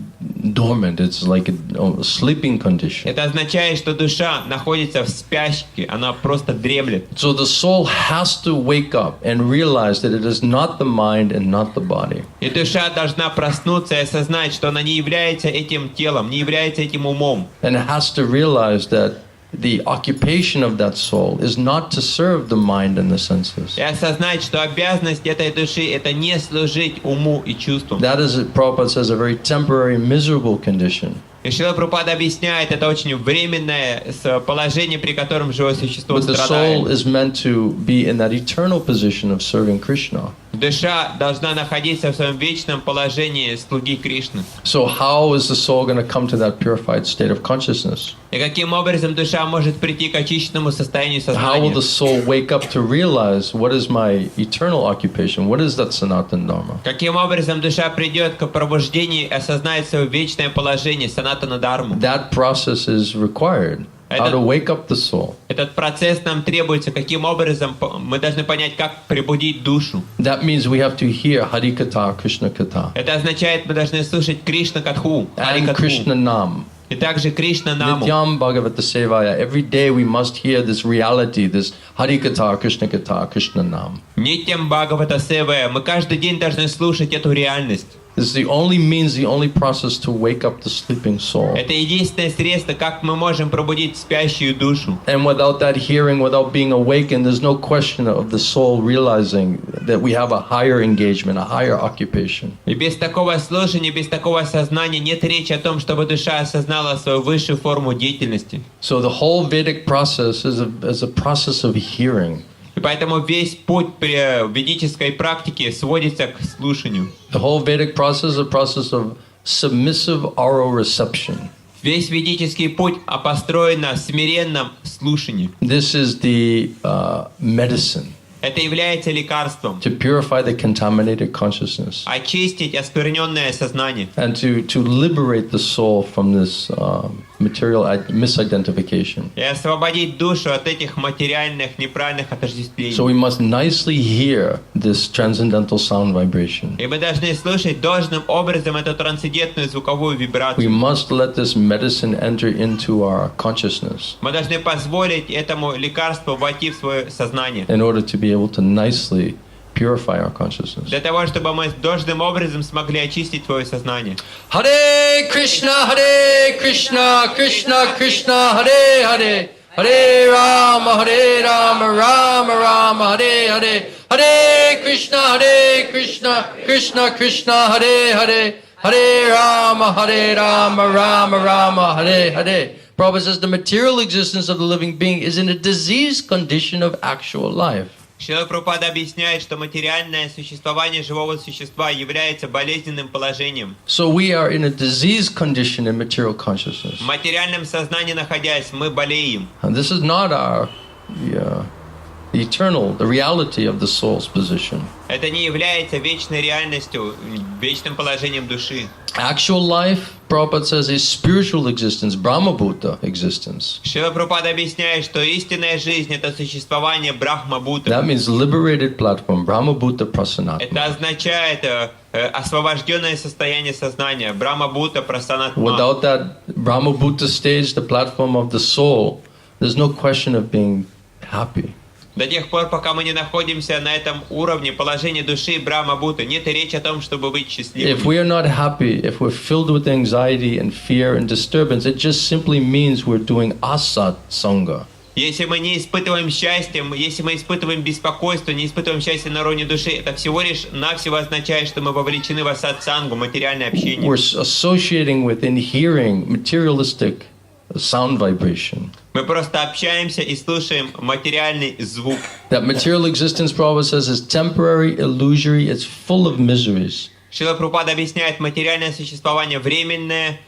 dormant. It's like a sleeping condition. Это означает, что душа находится в спячке, она просто дремлет. So the soul has to wake up and realize that it is not the mind and not the body. И душа должна проснуться и осознать, что она не является этим телом, не является этим умом. And it has to realize that the occupation of that soul is not to serve the mind and the senses. И осознать, что обязанность этой души это не служить уму и чувствам. That is, Prabhupada says, a very temporary, miserable condition. И Шрила Прабхупада объясняет, это очень временное положение, при котором живое существо But the soul страдает. is meant to be in that eternal position of serving Krishna. Душа должна находиться в своем вечном положении слуги Кришны. So how is the soul going to come to that purified state of consciousness? И каким образом душа может прийти к очищенному состоянию How will сознания? the soul wake up to realize what is my eternal occupation? What is that Sanatana Dharma? Каким образом душа придет к пробуждению и осознает свое вечное положение, санатана дharmu? That process is required. How to wake up the soul. Этот процесс нам требуется. Каким образом мы должны понять, как пробудить душу? That means we have to hear Harikatha, Krishna-Katha. Это означает, мы должны слушать Кришна-катху, And Хари-катху. Krishna Nam. И также Кришна-наму. Nityam Bhagavata Sevaya. Every day we must hear this reality, this Harikatha, Krishna-Katha, Krishna Nam. Нитям Бхагавата Севая. Мы каждый день должны слушать эту реальность. This is the only means, the only process to wake up the sleeping soul. Это единственное средство, как мы можем пробудить спящую душу. And without that hearing, without being awakened, there's no question of the soul realizing that we have a higher engagement, a higher occupation. И без такого слушания, без такого осознания нет речи о том, чтобы душа осознала свою высшую форму деятельности. So the whole Vedic process is a process of hearing. И поэтому весь путь при ведической практике сводится к слушанию. The whole Vedic process is a process of submissive oral reception. Весь ведический путь построен на смиренном слушании. This is the medicine Это является лекарством. to purify the contaminated consciousness Очистить оскверненное сознание. and to liberate the soul from this material misidentification. И освободить душу от этих материальных неправильных отождествлений. So we must nicely hear this transcendental sound vibration. И мы должны слушать должным образом эту трансцендентную звуковую We вибрацию. must let this medicine enter into our consciousness Мы должны позволить этому лекарству войти в свое сознание. in order to be able to nicely purify our consciousness. Для того, чтобы мы должным образом смогли очистить свое сознание. Hare Krishna, Krishna Krishna, Hare Hare, Hare Rama, Rama Rama, Hare Hare, Hare Krishna, Krishna Krishna, Hare Hare, Hare Rama, Rama Rama, Hare Hare. Prabhupada says the material existence of the living being is in a diseased condition of actual life. Шрила Прабхупада объясняет, что материальное существование живого существа является болезненным положением. So we are in a diseased condition in material consciousness. В материальном сознании находясь, мы болеем. And this is not the eternal, the reality of the soul's position. Это не является вечной реальностью, вечным положением души. Actual life, Prabhupada says, is spiritual existence, Brahma-bhuta existence. Шрила Прабхупада объясняет, что истинная жизнь – это существование Брахма-Бхута. That means liberated platform, Brahma-bhuta prasanatma. Это означает освобожденное состояние сознания, Брахма-Бхута прасанатма. Without that Brahma-bhuta stage, the platform of the soul, there's no question of being happy. До тех пор, пока мы не находимся на этом уровне положения души Брахма-Будды, нет и речи о том, чтобы быть счастливым. If we are not happy, if we're filled with anxiety and fear and disturbance, it just simply means we're doing asat sanga. Если мы не испытываем счастья, если мы испытываем беспокойство, не испытываем счастья на уровне души, это всего лишь навсего означает, что мы вовлечены в асат-сангу, материальное общение. We're associating with and hearing materialistic sound vibration. Мы просто общаемся и слушаем материальный звук. That material existence, Prabhupada says, is temporary, illusory, it's full of miseries. Шрила Прабхупада объясняет, материальное существование временное,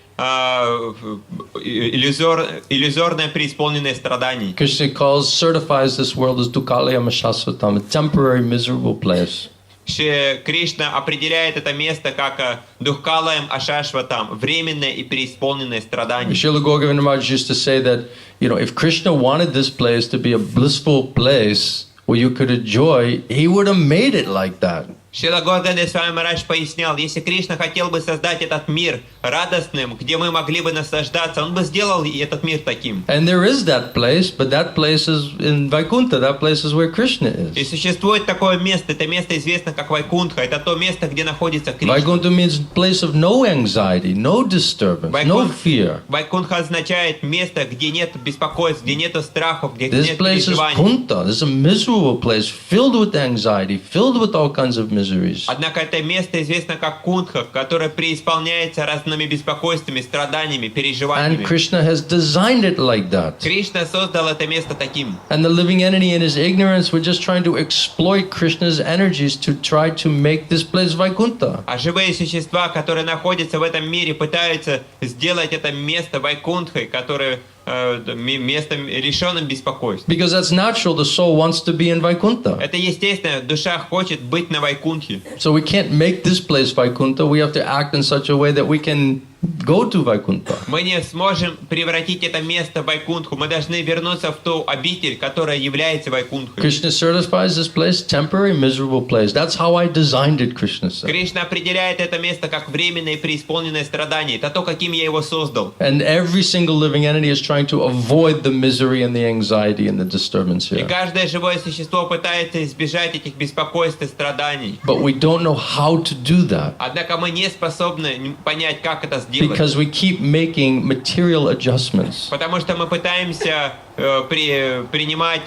иллюзорное, преисполненное страданий. Krishna certifies this world as dukkhalayam shasvatam, a temporary, miserable place. Кришна определяет это место как духкалаем ашашватам, временное и преисполненное страдание. Srila Gauravananda Maharaj used to say that, if Krishna wanted this place to be a blissful place where you could enjoy, he would have made it like that. Шрила Гаурганда Свами Махарадж пояснял, если Кришна хотел бы создать этот мир радостным, где мы могли бы наслаждаться, он бы сделал этот мир таким. And there is that place, but that place is in Vaikuntha, that place is where Krishna is. И существует такое место, это место известно как Вайкунтха, это то место, где находится Кришна. Vaikuntha means place of no anxiety, no disturbance, no fear. Вайкунтха означает место, где нет беспокойств, где нет страхов, где This нет place is переживаний. Kunta, this is a miserable place, filled with anxiety, filled with all kinds of miseries. Однако это место известно как Кунтха, которое преисполняется разными беспокойствами, страданиями, переживаниями. And Krishna has designed it like that. Кришна создал это место таким. And the living entity in his ignorance were just trying to exploit Krishna's energies to try to make this place Vaikuntha. А живые существа, которые находятся в этом мире, пытаются сделать это место Вайкунтхой, которое местом лишенным беспокойств. Because that's natural, the soul wants to be in Vaikuntha. Это естественно, душа хочет быть на Вайкунтхе. So we can't make this place Vaikuntha, we have to act in such a way that we can go to Vaikuntha. Мы не сможем превратить это место в Вайкунтху, мы должны вернуться в ту обитель, которая является Вайкунтхой. Krishna certifies this place temporary, miserable place. That's how I designed it, Krishna said. Кришна определяет это место как временное и преисполненное страдание. Это то, каким я его создал. And every single living entity is trying to avoid the misery and the anxiety and the disturbance И here. каждое живое существо пытается избежать этих беспокойств и страданий. But we don't know how to do that. Однако мы не способны понять, как это сделать. Because we keep making material adjustments. Потому что мы пытаемся принимать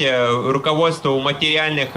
руководство у материальных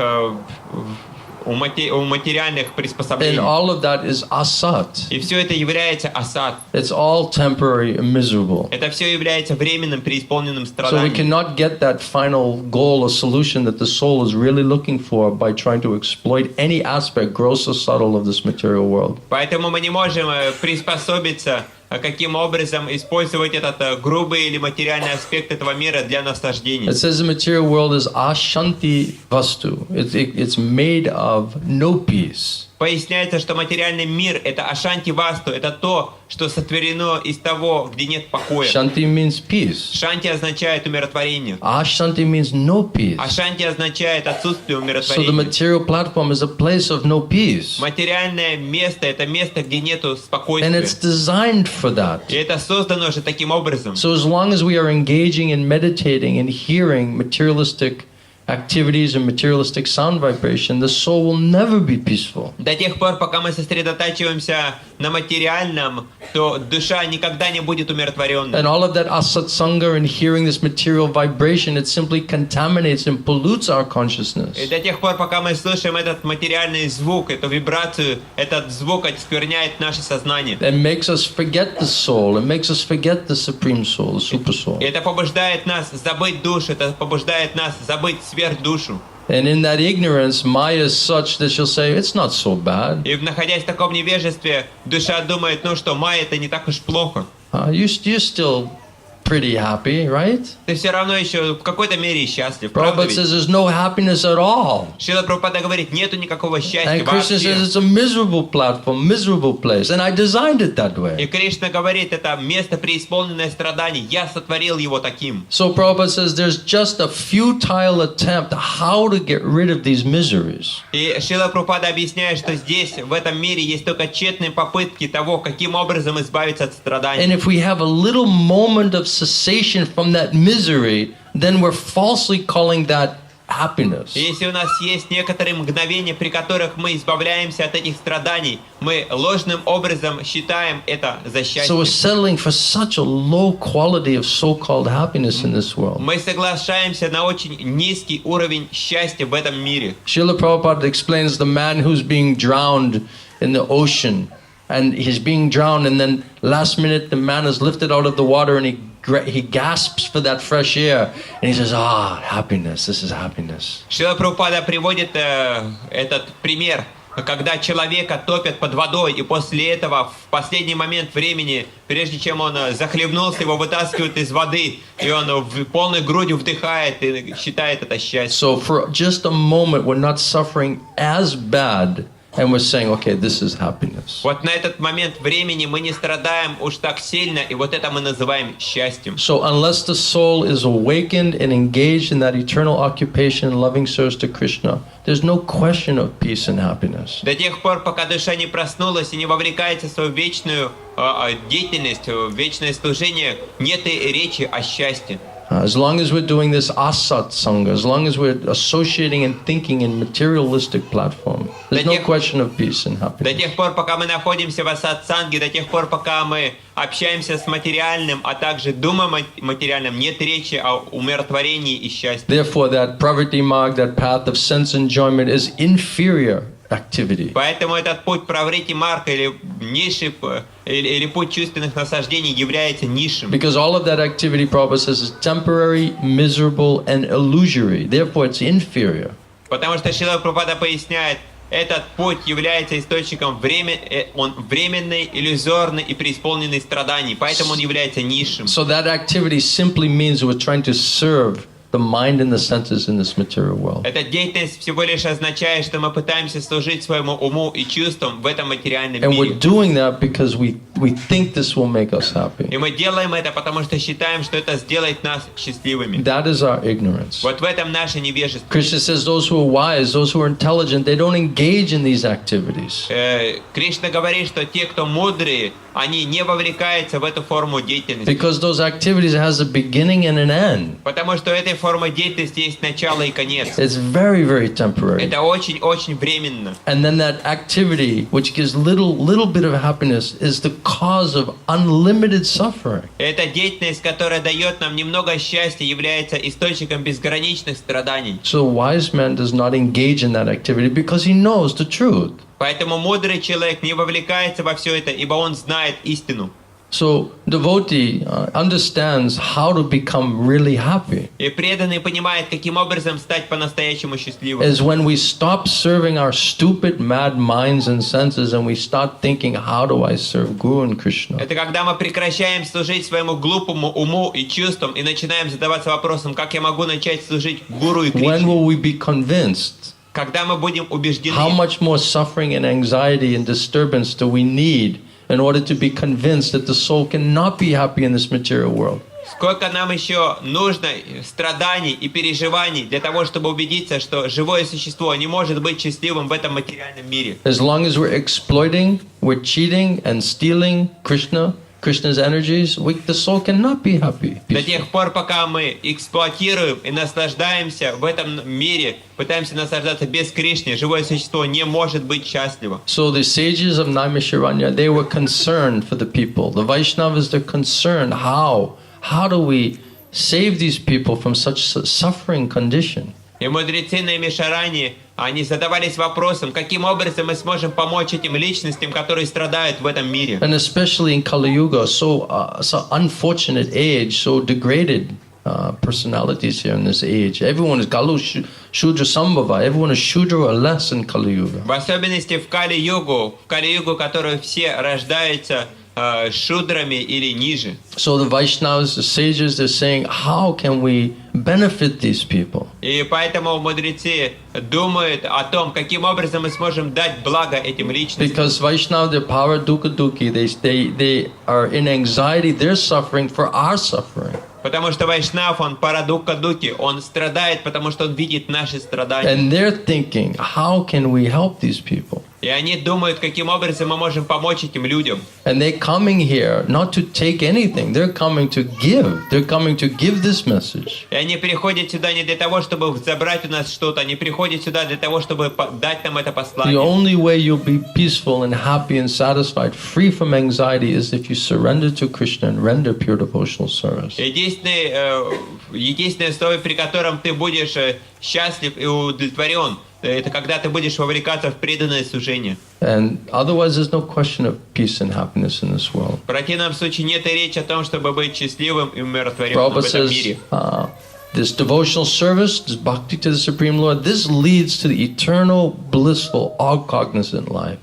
приспособлений. And all of that is asat. И все это является асад. It's all temporary and miserable. Это все является временным, преисполненным So we страданием. cannot get that final goal or solution that the soul is really looking for by trying to exploit any aspect, gross or subtle, of this material world. Поэтому мы не можем приспособиться, каким образом использовать этот грубый или материальный аспект этого мира для наслаждения. It says the material world is ashanti vastu. It's made of no peace. Поясняется, что материальный мир — это ашанти-васту, это то, что сотворено из того, где нет покоя. Shanti means peace. Шанти означает умиротворение. Ashanti means no peace. Ашанти означает отсутствие So the умиротворения. material platform is a place of no peace. Материальное место — это место, где нету And спокойствия. it's designed for that. И это создано же таким образом. So as long as we are engaging and meditating and hearing materialistic activities and materialistic sound vibration, the soul will never be peaceful. До тех пор, пока мы сосредотачиваемся на материальном, то душа никогда не будет умиротворенной. And all of that asat sanga and hearing this material vibration, it simply contaminates and pollutes our consciousness. И до тех пор, пока мы слышим этот материальный звук, эту вибрацию, этот звук оскверняет наше сознание. It makes us forget the soul. It makes us forget the supreme soul, the super soul. И это побуждает нас забыть душу, это побуждает нас забыть сверхдушу. And in that ignorance, Maya is such that she'll say, it's not so bad. И находясь в таком невежестве, душа думает, ну что, майя это не так уж плохо. You're still pretty happy, right? Ты все равно еще в какой-то мере счастлив, правда Prabhupada ведь? says there's no happiness at all. Шрила Прабхупада говорит, нету никакого счастья And Krishna вообще. says it's a miserable platform, miserable place. And I designed it that И way. Кришна говорит, это место преисполненное страданий, я сотворил его таким. So Prabhupada says there's just a futile attempt how to get rid of these miseries. И Шрила Прабхупада объясняет, что здесь, в этом мире, есть только тщетные попытки того, каким образом избавиться от страданий. And if we have a little moment of cessation from that misery, then we're falsely calling that happiness. Если у нас есть некоторые мгновения, при которых мы избавляемся от этих страданий, мы ложным образом считаем это за So we're счастье. settling for such a low quality of so-called happiness in this world. Мы соглашаемся на очень низкий уровень счастья в этом мире. Srila Prabhupada explains the man who's being drowned in the ocean, and he's being drowned, and then last minute the man is lifted out of the water and he gasps for that fresh air, and he says, happiness, this is happiness. Шрила Прабхупада приводит этот пример, когда человека топят под водой, и после этого в последний момент времени, прежде чем он захлебнулся, его вытаскивают из воды, и он полной грудью вдыхает и считает это счастьем. So for just a moment we're not suffering as bad, and we're saying, okay, this is happiness. Вот на этот момент времени мы не страдаем уж так сильно, и вот это мы называем счастьем. So unless the soul is awakened and engaged in that eternal occupation and loving service to Krishna, there's no question of peace and happiness. До тех пор, пока душа не проснулась и не вовлекается в свою вечную деятельность, в вечное служение, нет и речи о счастье. As long as we're doing this asat sanga, as long as we're associating and thinking in materialistic platform, there's no question of peace and До happiness. тех пор, пока мы находимся в асат-санге, до тех пор, пока мы общаемся с материальным, а также думаем о материальном, нет речи о умиротворении и счастье. Therefore, that pravritti marg, that path of sense enjoyment, is inferior activity. Поэтому этот путь праврити марка или низший, или путь чувственных наслаждений является низшим. Because all of that activity, Prabhupada says, is temporary, miserable, and illusory. Therefore, it's inferior. Потому что Шрила Прабхупада поясняет, этот путь является источником он временный, иллюзорный и преисполненный страданий, поэтому он является низшим. So that activity simply means we're trying to serve the mind and the senses in this material world. Эта деятельность всего лишь означает, что мы пытаемся служить своему уму и чувствам в этом материальном And we're мире. doing that because we think this will make us happy. И мы делаем это, потому что считаем, что это сделает нас счастливыми. That is our ignorance. Вот в этом наше невежество. Krishna says those who are wise, those who are intelligent, they don't engage in these activities. Кришна говорит, что те, кто мудрые, они не вовлекаются в эту форму деятельности. Because those activities has a beginning and an end. Потому что у этой формы деятельности есть начало и конец. It's very, very temporary. Это очень-очень временно. And then that activity, which gives little bit of happiness, is the cause of unlimited suffering. Эта деятельность, которая дает нам немного счастья, является источником безграничных страданий. So a wise man does not engage in that activity because he knows the truth. Поэтому мудрый человек не вовлекается во все это, ибо он знает истину. So devotee understands how to become really happy. И преданный понимает, каким образом стать по-настоящему счастливым. Is when we stop serving our stupid, mad minds and senses and we start thinking, how do I serve Guru and Krishna? Это когда мы прекращаем служить своему глупому уму и чувствам и начинаем задаваться вопросом, как я могу начать служить Гуру и When Кришне. will we be convinced? Когда мы будем убеждены, How much more suffering and anxiety and disturbance do we need in order to be convinced that the soul cannot be happy in this material world? сколько нам еще нужно страданий и переживаний для того, чтобы убедиться, что живое существо не может быть счастливым в этом материальном мире. As long as we're exploiting, we're cheating and stealing Krishna's energies, the soul cannot be happy. До тех пор, пока мы эксплуатируем и наслаждаемся в этом мире, пытаемся наслаждаться без Кришны, живое существо не может быть счастливо. So the sages of Naimisharanya, they were concerned for the people. The Vaishnavas, they're concerned. How do we save these people from such a suffering condition? И мудрецы на Мишаране, они задавались вопросом, каким образом мы сможем помочь этим личностям, которые страдают в этом мире. And especially in Kali Yuga, so unfortunate age, so degraded personalities here in this age. Everyone is Kalu Shudra Sambhava. Everyone is Shudra or less in Kali Yuga. В особенности в Кали-югу, в которой все рождаются шудрами или ниже. So the Vaishnavas, the sages, they're saying, how can we benefit these people? И поэтому мудрецы думают о том, каким образом мы сможем дать благо этим личностям. Because Vaishnava, they're power dukkha dukhi. They are in anxiety. They're suffering for our suffering. Потому что Вайшнав, он парадукка-дуки, он страдает, потому что он видит наши страдания. And they're thinking, how can we help these people? И они думают, каким образом мы можем помочь этим людям. And they're coming here not to take anything. They're coming to give. They're coming to give this message. И они приходят сюда не для того, чтобы забрать у нас что-то. Они приходят сюда для того, чтобы дать нам это The послание. only way you'll be peaceful and happy and satisfied, free from anxiety, is if you surrender to Krishna and render pure devotional service. Единственное условие, при котором ты будешь счастлив и удовлетворен, это когда ты будешь вовлекаться в преданное служение. And otherwise, there's no question of peace and happiness in this world. В противном случае нет и речи о том, чтобы быть счастливым и умиротворенным в Prabhupada этом says, мире. this devotional service, this bhakti to the Supreme Lord, this leads to the eternal, blissful, all-cognizant life.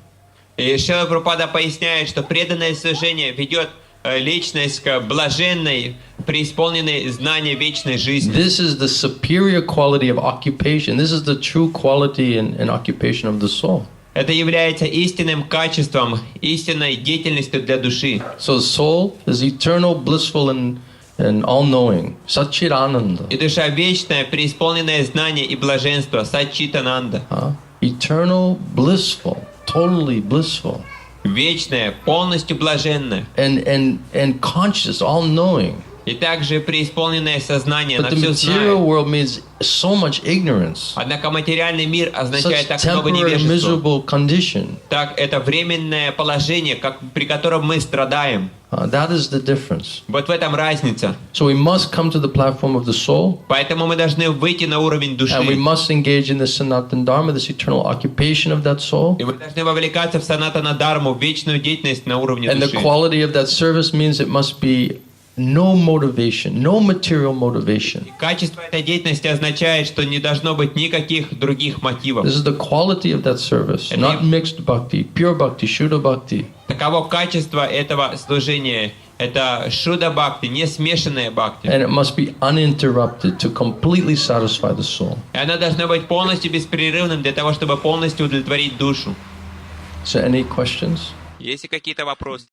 И Шрила Прабхупада поясняет, что преданное служение ведет личность к блаженной, преисполненной знания вечной жизни. This is the superior quality of occupation. This is the true quality and occupation of the soul. Это является истинным качеством, истинной деятельностью для души. So soul is eternal, blissful, and all-knowing. Satchitananda. И душа вечная, преисполненное знание и блаженство, Саччитананда. Eternal, blissful, totally blissful. Вечная, полностью блаженная. And conscious, all-knowing. И также преисполненное сознание, But на the все material знает. world means so much ignorance. Однако материальный мир означает Such так много temporary, невежества. miserable condition. Так, это временное положение, при котором мы страдаем. That is the difference. Вот в этом разница. So we must come to the platform of the soul, Поэтому мы должны выйти на уровень души. and we must engage in the Sanatana Dharma, this eternal occupation of that soul. И мы должны вовлекаться в санатана дхарму, в вечную деятельность на уровне And the души. quality of that service means it must be no motivation, no material motivation. Качество этой деятельности означает, что не должно быть никаких других мотивов. This is the quality of that service, not mixed bhakti, pure bhakti, Shuddha bhakti. Таково качество этого служения. Это шуда бхакти, не смешанная бхакти. And it must be uninterrupted to completely satisfy the soul. И оно должно быть полностью беспрерывным для того, чтобы полностью удовлетворить душу. So any questions? Есть ли какие-то вопросы?